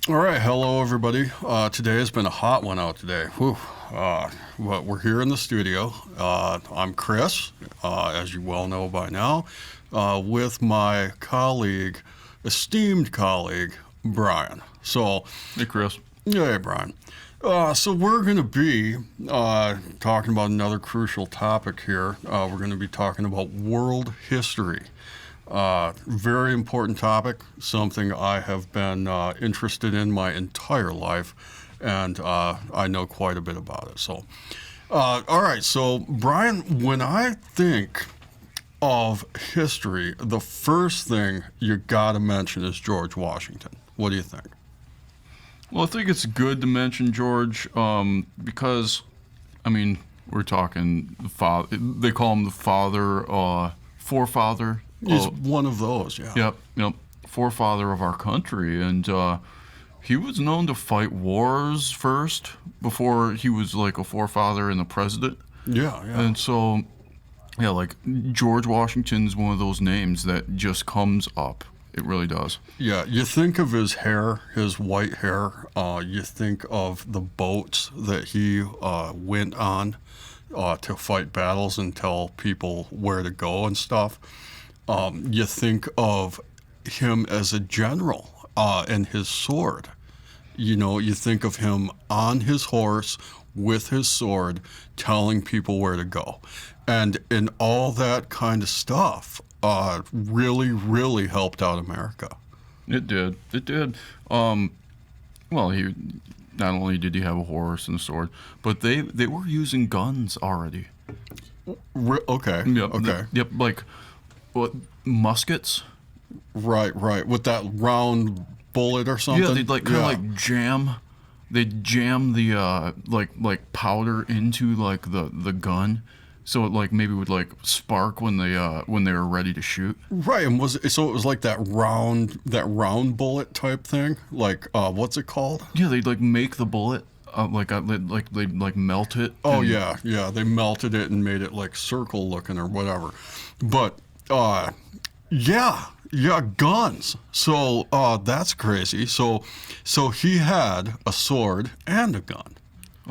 All right, hello everybody. Today has been a hot one out today. Whew. Well, we're here in the studio. I'm Chris, as you well know by now, with my colleague, esteemed colleague, Brian. So, Hey, Chris. yeah, hey, Brian. So we're going to be talking about another crucial topic here. We're going to be talking about world history. Very important topic, something I have been interested in my entire life, and I know quite a bit about it. So, all right. So, Brian, when I think of history, the first thing you got to mention is George Washington. What do you think? Well, I think it's good to mention George because, I mean, we're talking the father. They call him the father, forefather. He's one of those, yeah. Yep, forefather of our country, and he was known to fight wars first before he was like a forefather and a president. Yeah, yeah. And so, yeah, like George Washington's one of those names that just comes up. It really does. Yeah, you think of his hair, his white hair. You think of the boats that he went on to fight battles and tell people where to go and stuff. You think of him as a general and his sword. You know, you think of him on his horse with his sword telling people where to go. And all that kind of stuff really, really helped out America. It did. It did. Well, he not only did he have a horse and a sword, but they were using guns already. Okay. Yep. Okay. Yep. Like what, muskets? Right. With that round bullet or something. Yeah, they'd like kind of like jam. They'd jam the like powder into like the gun, so it like maybe would like spark when they were ready to shoot. Right, and it was like that round bullet type thing. Like what's it called? Yeah, they'd like make the bullet. They'd melt it. Oh and- yeah, they melted it and made it like circle looking or whatever. But yeah, guns. So that's crazy. So he had a sword and a gun.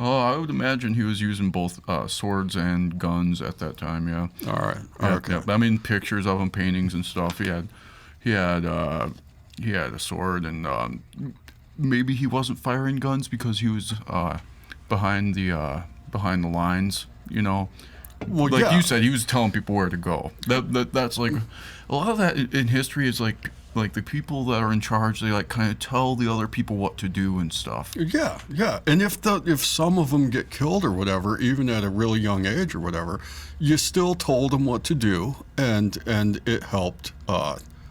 Oh, I would imagine he was using both swords and guns at that time. Yeah. All right. Yeah, Okay. yeah. I mean, pictures of him, paintings and stuff. He had a sword, and maybe he wasn't firing guns because he was behind the lines. You know, Well, like yeah. you said, he was telling people where to go. That's like a lot of that in history is like the people that are in charge. They like kind of tell the other people what to do and stuff. Yeah, and if some of them get killed or whatever, even at a really young age or whatever, you still told them what to do, and it helped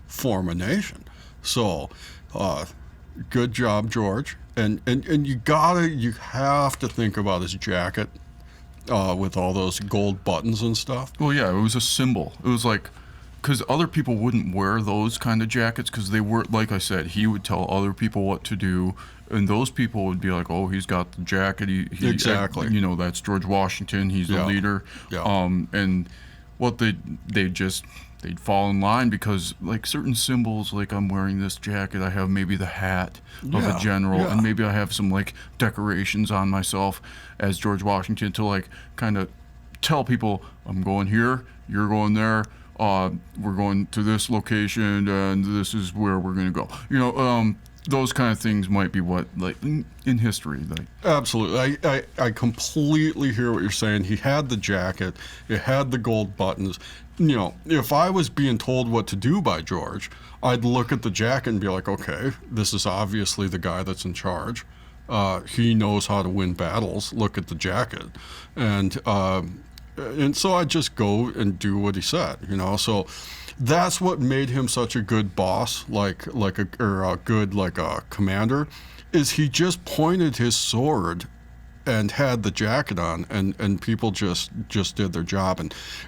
form a nation. So, good job, George. And you have to think about his jacket with all those gold buttons and stuff. Well, yeah, it was a symbol. It was like, because other people wouldn't wear those kind of jackets because they were, like I said, he would tell other people what to do, and those people would be like, oh, he's got the jacket. He Exactly. You know, that's George Washington. He's the Yeah. leader. Yeah. And what they'd fall in line because like certain symbols, like I'm wearing this jacket, I have maybe the hat of Yeah, a general, yeah. and maybe I have some like decorations on myself as George Washington to like kind of tell people I'm going here, you're going there. We're going to this location, and this is where we're going to go. You know, those kind of things might be what, like, in history. Like, Absolutely. I completely hear what you're saying. He had the jacket, it had the gold buttons. You know, if I was being told what to do by George, I'd look at the jacket and be like, okay, this is obviously the guy that's in charge. He knows how to win battles. Look at the jacket. And so I just go and do what he said, you know. So that's what made him such a good boss, a good commander, is he just pointed his sword and had the jacket on, and people just did their job,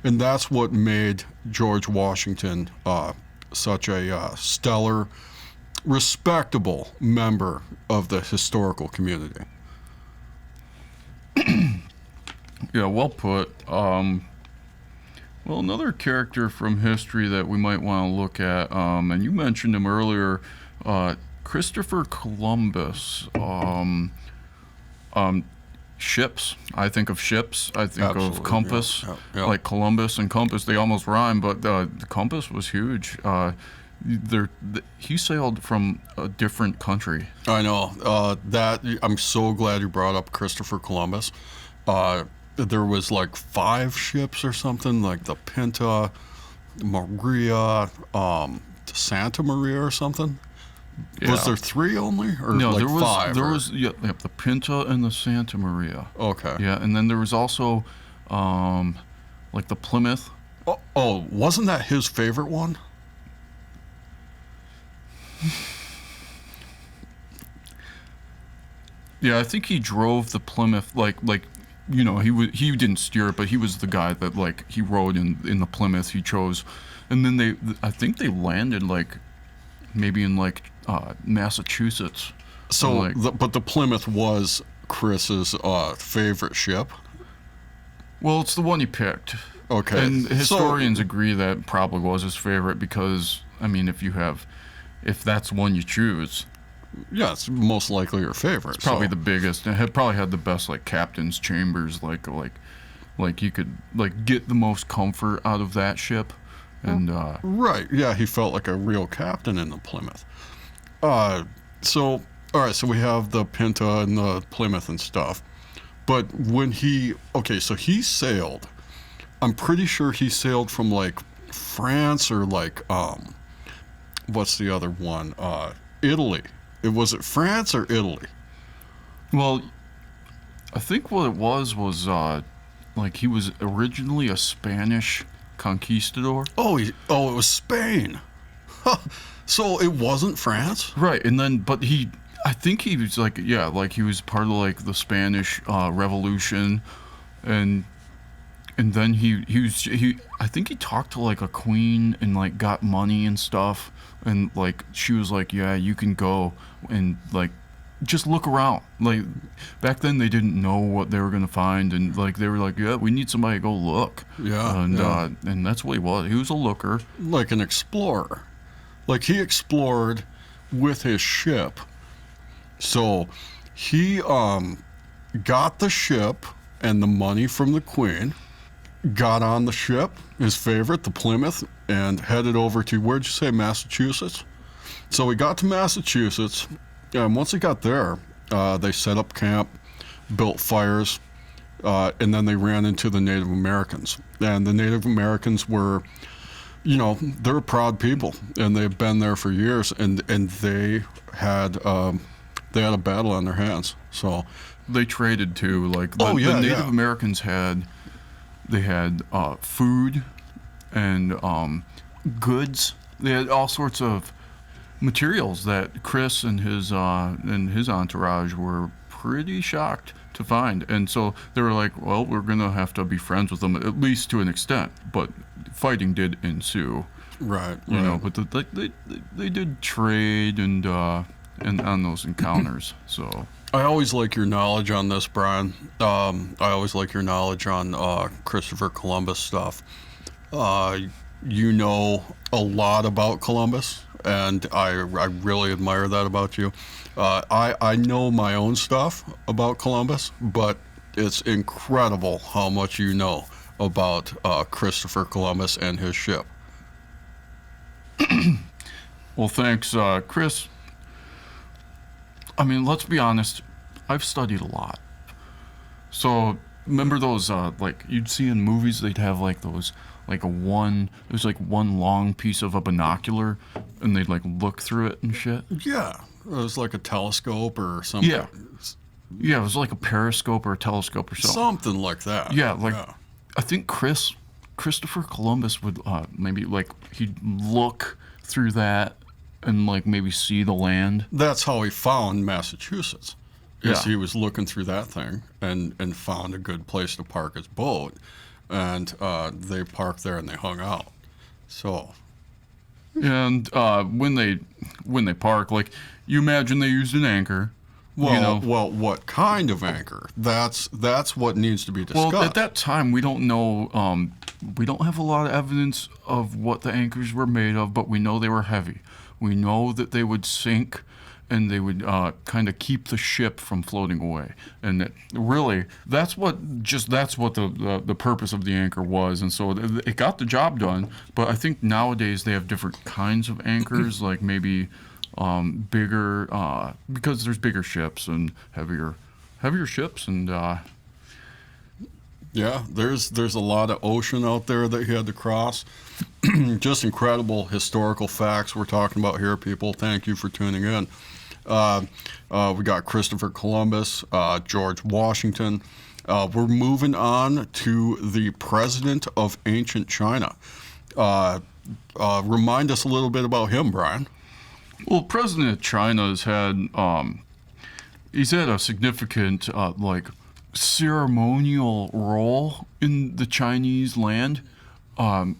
and that's what made George Washington such a stellar, respectable member of the historical community. yeah, well put. Well, another character from history that we might want to look at, and you mentioned him earlier, Christopher Columbus. Ships. I think of ships. I think Absolutely, of compass. yeah. Like Columbus and compass, they almost rhyme, but the compass was huge. He sailed from a different country. I know that. I'm so glad you brought up Christopher Columbus. There was like 5 ships or something, like the Pinta, Maria, Santa Maria or something. Yeah. Was there 3 only, or No, like there was 5? there or- was the Pinta and the Santa Maria. Okay. Yeah, and then there was also like the Plymouth. Oh, wasn't that his favorite one? Yeah, I think he drove the Plymouth like he didn't steer it, but he was the guy that like he rode in the Plymouth he chose, and then I think they landed like maybe in like Massachusetts. So, like, but the Plymouth was Chris's favorite ship. well, it's the one he picked. Okay. And So- historians agree that probably was his favorite because I mean if that's one you choose, Yeah, it's most likely your favorite. it's probably so- the biggest. It had probably had the best like captain's chambers, like you could like get the most comfort out of that ship, and Right. Yeah, he felt like a real captain in the Plymouth. So all right, so we have the Pinta and the Plymouth and stuff. But when so he sailed. I'm pretty sure he sailed from like France or like what's the other one? Italy. Was it France or Italy? well, I think what it was like he was originally a Spanish conquistador. Oh, it was Spain. So it wasn't France? Right, and then but I think he was like he was part of like the Spanish Revolution, and then he I think he talked to like a queen and like got money and stuff, and like she was like, yeah, you can go and like just look around. Like back then they didn't know what they were gonna find, and like they were like, yeah, we need somebody to go look. Yeah, and yeah. And that's what he was. He was a looker. Like an explorer. Like he explored with his ship. So he got the ship and the money from the queen, got on the ship, his favorite, the Plymouth, and headed over to, where'd you say, Massachusetts? So we got to Massachusetts, and once he got there, they set up camp, built fires, and then they ran into the Native Americans. And the Native Americans were, they're proud people, and they've been there for years, and they had a battle on their hands. So They traded too. Like Oh, yeah, the Native yeah. Americans had food and goods. They had all sorts of materials that Chris and his entourage were pretty shocked to find, and so they were like, "Well, we're gonna have to be friends with them at least to an extent." But fighting did ensue, right, you know. But they did trade and on those encounters. So I always like your knowledge on this, Brian. I always like your knowledge on Christopher Columbus stuff. You know a lot about Columbus, and I really admire that about you. I know my own stuff about Columbus, but it's incredible how much you know about Christopher Columbus and his ship. well, thanks, Chris. I mean, let's be honest. I've studied a lot. So remember those like you'd see in movies? They'd have like those it was like one long piece of a binocular, and they'd like look through it and shit. Yeah, it was like a telescope or something. Yeah. Yeah, it was like a periscope or a telescope or something. Something like that. Yeah, like I think Christopher Columbus would maybe like he'd look through that and like maybe see the land. That's how he found Massachusetts. Is Yeah. he was looking through that thing and found a good place to park his boat, and they parked there and they hung out. So And when they park, like you imagine they used an anchor. well, what kind of anchor? That's what needs to be discussed. Well, at that time, we don't know. We don't have a lot of evidence of what the anchors were made of, but we know they were heavy. We know that they would sink, and they would kind of keep the ship from floating away. And really, that's what the purpose of the anchor was. And so it got the job done. But I think nowadays they have different kinds of anchors, like maybe bigger, because there's bigger ships and heavier ships, and Yeah, there's a lot of ocean out there that he had to cross. Just incredible historical facts we're talking about here, people. Thank you for tuning in. We got Christopher Columbus, George Washington. We're moving on to the president of ancient China. Remind us a little bit about him, Brian. well, President of China has had he's had a significant ceremonial role in the Chinese land.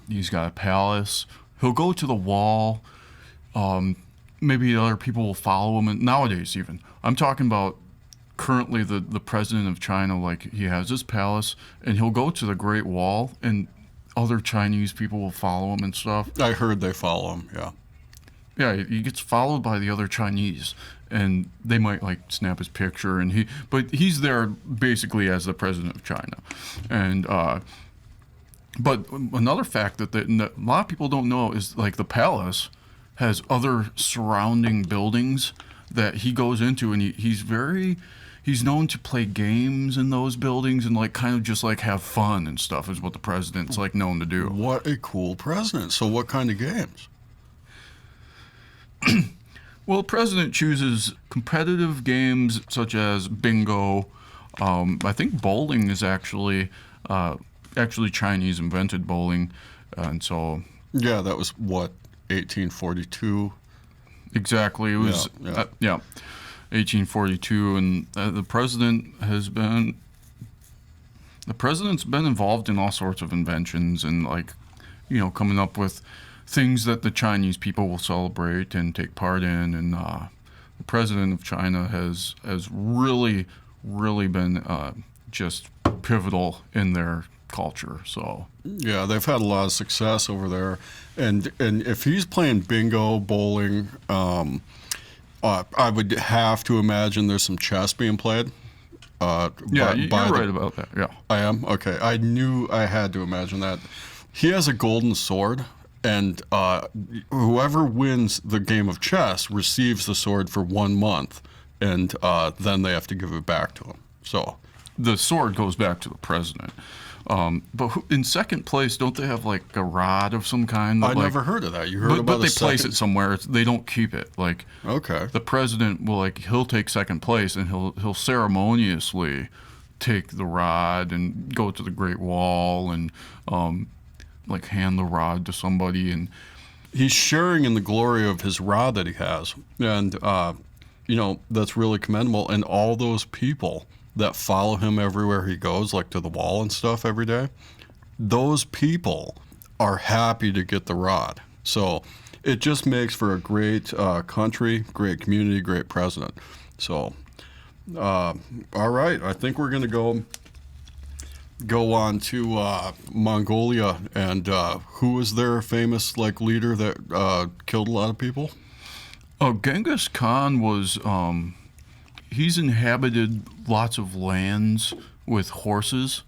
He's got a palace. He'll go to the wall. Maybe other people will follow him. And nowadays, even I'm talking about currently the president of China. Like, he has his palace, and he'll go to the Great Wall, and other Chinese people will follow him and stuff. I heard they follow him, yeah. Yeah, he gets followed by the other Chinese, and they might snap his picture, but he's there basically as the president of China. And but another fact that a lot of people don't know is the palace has other surrounding buildings that he goes into, and he's known to play games in those buildings and kind of just have fun and stuff is what the president's known to do. What a cool president. So what kind of games? Well, the president chooses competitive games such as bingo. I think bowling is actually Chinese invented bowling, and so Yeah, that was what, 1842? exactly it was Yeah. 1842, and the president's been involved in all sorts of inventions and coming up with things that the Chinese people will celebrate and take part in, and the president of China has really been just pivotal in their culture. So Yeah, they've had a lot of success over there, and if he's playing bingo, bowling, I would have to imagine there's some chess being played. yeah, you're right about that. Yeah. I am? Okay. I knew I had to imagine that. He has a golden sword, and whoever wins the game of chess receives the sword for 1 month, and then they have to give it back to him. So The sword goes back to the president. But in second place, don't they have a rod of some kind? I never heard of that. You heard But about they a place second? it somewhere. They don't keep it. Okay. The president will he'll take second place, and he'll ceremoniously take the rod and go to the Great Wall and hand the rod to somebody. And He's sharing in the glory of his rod that he has, and that's really commendable. And all those people that follow him everywhere he goes, to the wall and stuff every day, those people are happy to get the rod. So it just makes for a great country, great community, great president. So all right, I think we're going to go on to Mongolia, and who was their famous leader that killed a lot of people? Genghis Khan was he's inhabited lots of lands with horses,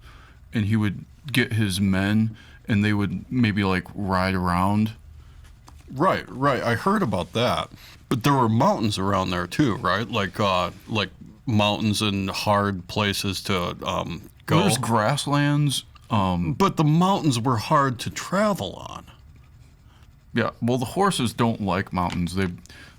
and he would get his men, and they would maybe ride around. Right. I heard about that, but there were mountains around there too, right? Like mountains and hard places to go. There's grasslands. But the mountains were hard to travel on. Yeah, well, the horses don't like mountains.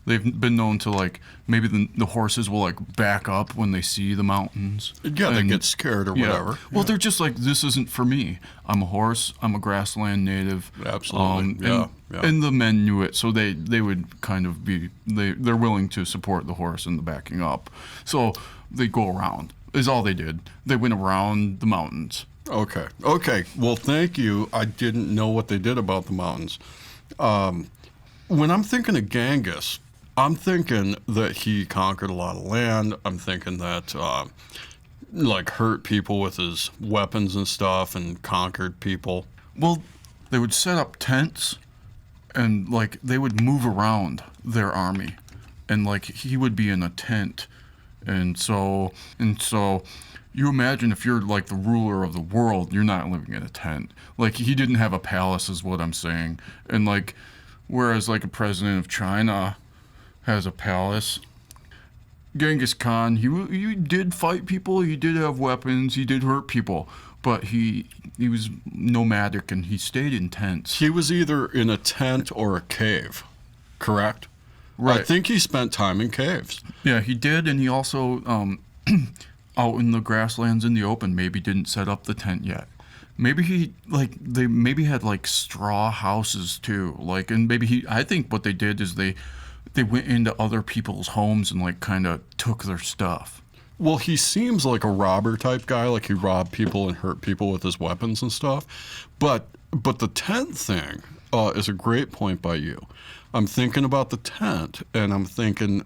They've been known to maybe the horses will back up when they see the mountains. Yeah, they get scared or whatever. Well, they're just this isn't for me. I'm a horse. I'm a grassland native. Absolutely. Yeah. And the men knew it, so they would kind of they're willing to support the horse in the backing up. So they go around. Is all they did. They went around the mountains. Okay. Well, thank you. I didn't know what they did about the mountains. When I'm thinking of Genghis, I'm thinking that he conquered a lot of land. I'm thinking that hurt people with his weapons and stuff and conquered people. Well, they would set up tents and like they would move around their army, and like he would be in a tent, and so you imagine if you're like the ruler of the world, you're not living in a tent. Like he didn't have a palace, is what I'm saying. And like, whereas like a president of China has a palace. Genghis Khan, he did fight people. He did have weapons. He did hurt people, but he was nomadic and he stayed in tents. He was either in a tent or a cave, correct? Right. I think he spent time in caves. Yeah, he did, and he also out in the grasslands in the open maybe didn't set up the tent yet. Maybe they maybe had like straw houses too. Like, and maybe I think what they did is they went into other people's homes and like kind of took their stuff. Well, he seems like a robber type guy, like he robbed people and hurt people with his weapons and stuff. But the tent thing is a great point by you. I'm thinking about the tent, and I'm thinking,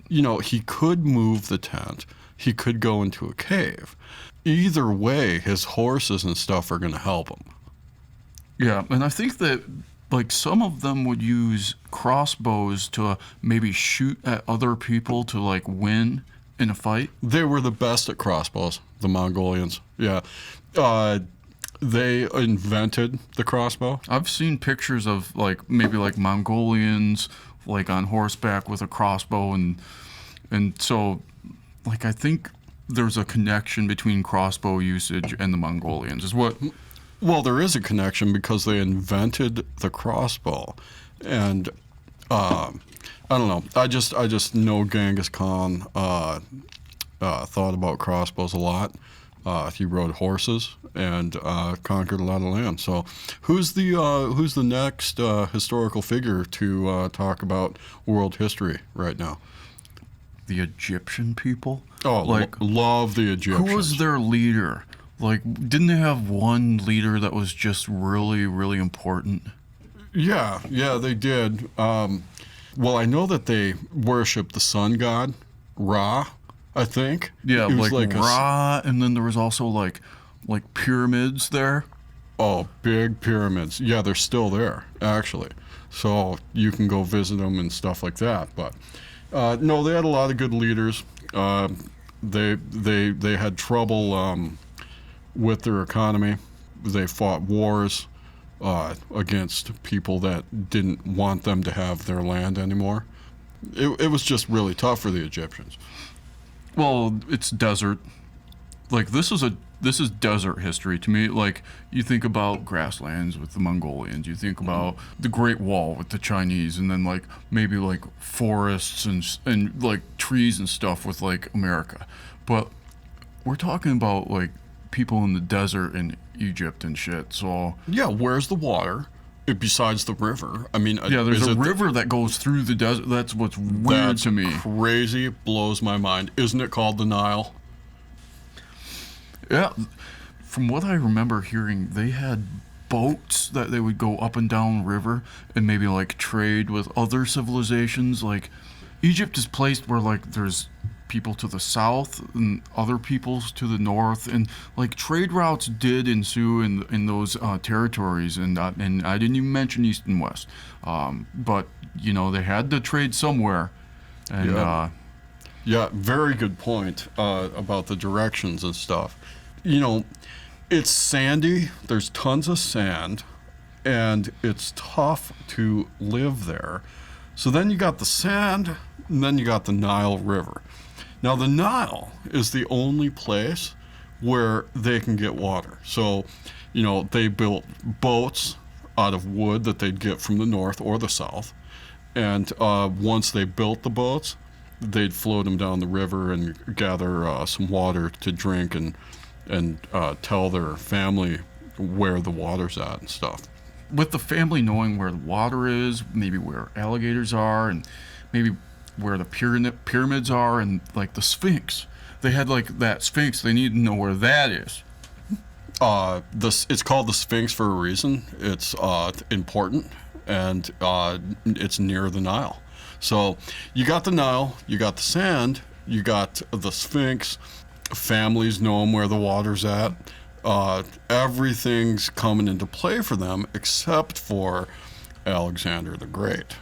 he could move the tent. He could go into a cave. Either way, his horses and stuff are going to help him. Yeah, and I think that like some of them would use crossbows to maybe shoot at other people to like win in a fight. They were the best at crossbows, the Mongolians. Yeah. They invented the crossbow. I've seen pictures of like maybe like Mongolians like on horseback with a crossbow, and so like I think there's a connection between crossbow usage and the Mongolians. Is what. Well, there is a connection because they invented the crossbow, and I don't know. I just know Genghis Khan thought about crossbows a lot. He rode horses and conquered a lot of land. So, who's the next historical figure to talk about world history right now? The Egyptian people. Oh, like love the Egyptians. Who was their leader? Like, didn't they have one leader that was just really, really important? Yeah, they did. Well, I know that they worshiped the sun god, Ra, I think. Yeah, like Ra, and then there was also like pyramids there. Oh, big pyramids. Yeah, they're still there, actually. So you can go visit them and stuff like that. But no, they had a lot of good leaders. They had trouble with their economy. They fought wars against people that didn't want them to have their land anymore. It was just really tough for the Egyptians. Well, it's desert. Like this is desert history to me. Like you think about grasslands with the Mongolians, you think about the Great Wall with the Chinese, and then like maybe like forests and like trees and stuff with like America. But we're talking about like people in the desert in Egypt and shit. So yeah, where's the water besides the river? I mean, yeah, there's a river that goes through the desert. That's what's weird to me. Crazy, blows my mind. Isn't it called the Nile? Yeah, from what I remember hearing, they had boats that they would go up and down river and maybe like trade with other civilizations. Like Egypt is placed where like there's people to the south and other peoples to the north, and like trade routes did ensue in those territories, and I didn't even mention east and west, but you know they had to trade somewhere, and yeah, very good point about the directions and stuff. You know, it's sandy. There's tons of sand, and it's tough to live there. So then you got the sand, and then you got the Nile River. Now, the Nile is the only place where they can get water. So, you know, they built boats out of wood that they'd get from the north or the south. And once they built the boats, they'd float them down the river and gather some water to drink and tell their family where the water's at and stuff. With the family knowing where the water is, maybe where alligators are, and maybe where the pyramids are, and like the Sphinx. They had like that Sphinx. They need to know where that is. It's called the Sphinx for a reason. It's important, and it's near the Nile. So you got the Nile, you got the sand, you got the Sphinx. Families know where the water's at. Everything's coming into play for them except for Alexander the Great.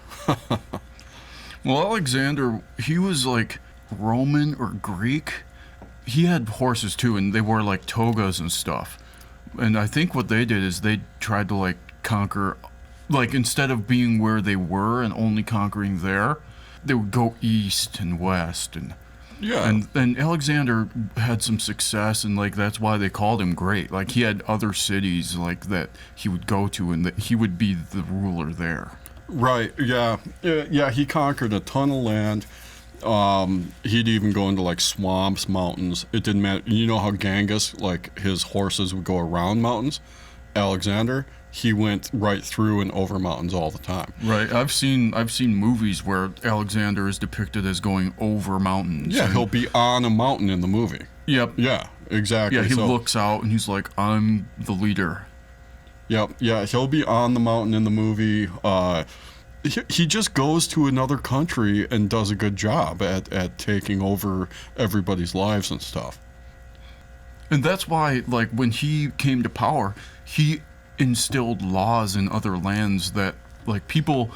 Well, Alexander, he was like Roman or Greek. He had horses too, and they wore like togas and stuff. And I think what they did is they tried to like conquer, like instead of being where they were and only conquering there, they would go east and west and Yeah. and Alexander had some success, and like that's why they called him great. Like he had other cities like that he would go to, and that he would be the ruler there. Right. Yeah. Yeah. He conquered a ton of land. He'd even go into like swamps, mountains. It didn't matter. You know how Genghis, like his horses would go around mountains? Alexander, he went right through and over mountains all the time. Right. I've seen movies where Alexander is depicted as going over mountains. Yeah, and- he'll be on a mountain in the movie. Yep. Yeah, exactly. Yeah, he So- looks out and he's like, "I'm the leader." Yep. Yeah, he'll be on the mountain in the movie. He just goes to another country and does a good job at taking over everybody's lives and stuff. And that's why, like, when he came to power, he instilled laws in other lands that, like, people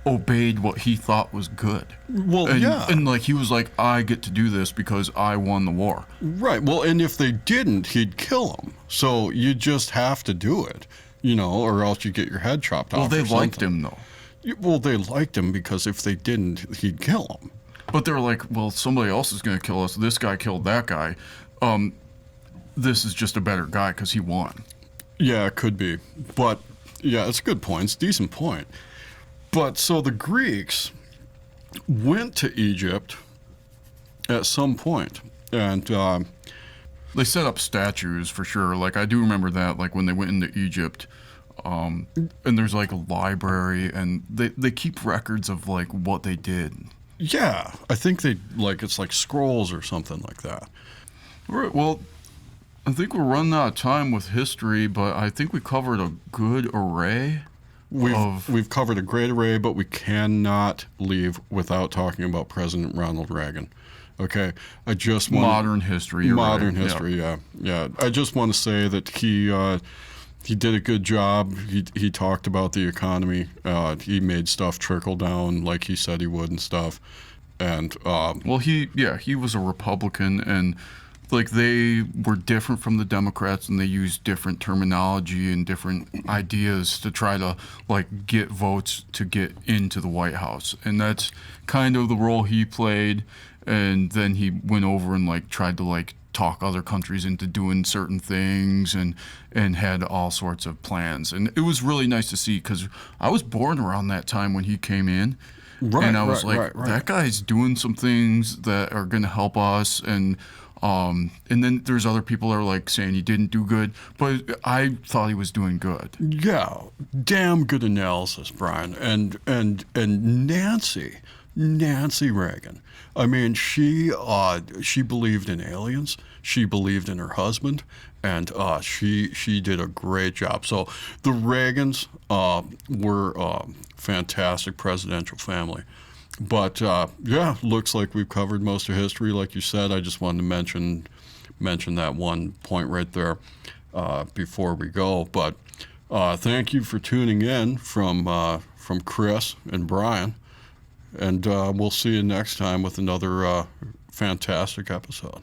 obeyed what he thought was good. Well, And, yeah. and like, he was like, I get to do this because I won the war. Right. Well, and if they didn't, he'd kill them. So you just have to do it, or else you get your head chopped off. Well, they or liked something. him, though. Well, they liked him because if they didn't, he'd kill them. But they were like, well, somebody else is going to kill us. This guy killed that guy. This is just a better guy because he won. Yeah, it could be. But, yeah, it's a good point. It's a decent point. But so the Greeks went to Egypt at some point, and They set up statues for sure. Like, I do remember that, like, when they went into Egypt. And there's, like, a library, and they keep records of, like, what they did. yeah, I think it's like scrolls or something like that. All right, well, I think we're running out of time with history, but I think we covered a good array of... We've covered a great array, but we cannot leave without talking about President Ronald Reagan. Okay, I just want Modern history. You're modern right. history. Yeah. I just want to say that he did a good job. He talked about the economy. He made stuff trickle down like he said he would and stuff. And Well, he was a Republican, and like they were different from the Democrats, and they used different terminology and different ideas to try to like get votes to get into the White House, and that's kind of the role he played. And then he went over and like tried to like talk other countries into doing certain things, and had all sorts of plans. And it was really nice to see because I was born around that time when he came in. Right, And I was right, like, right. that guy's doing some things that are going to help us. And then there's other people that are like saying he didn't do good, but I thought he was doing good. yeah, damn good analysis, Brian. And Nancy Reagan. I mean, she believed in aliens. She believed in her husband, and she did a great job. So the Reagans were a fantastic presidential family. But yeah, looks like we've covered most of history. Like you said, I just wanted to mention that one point right there before we go. But thank you for tuning in from Chris and Brian. And we'll see you next time with another fantastic episode.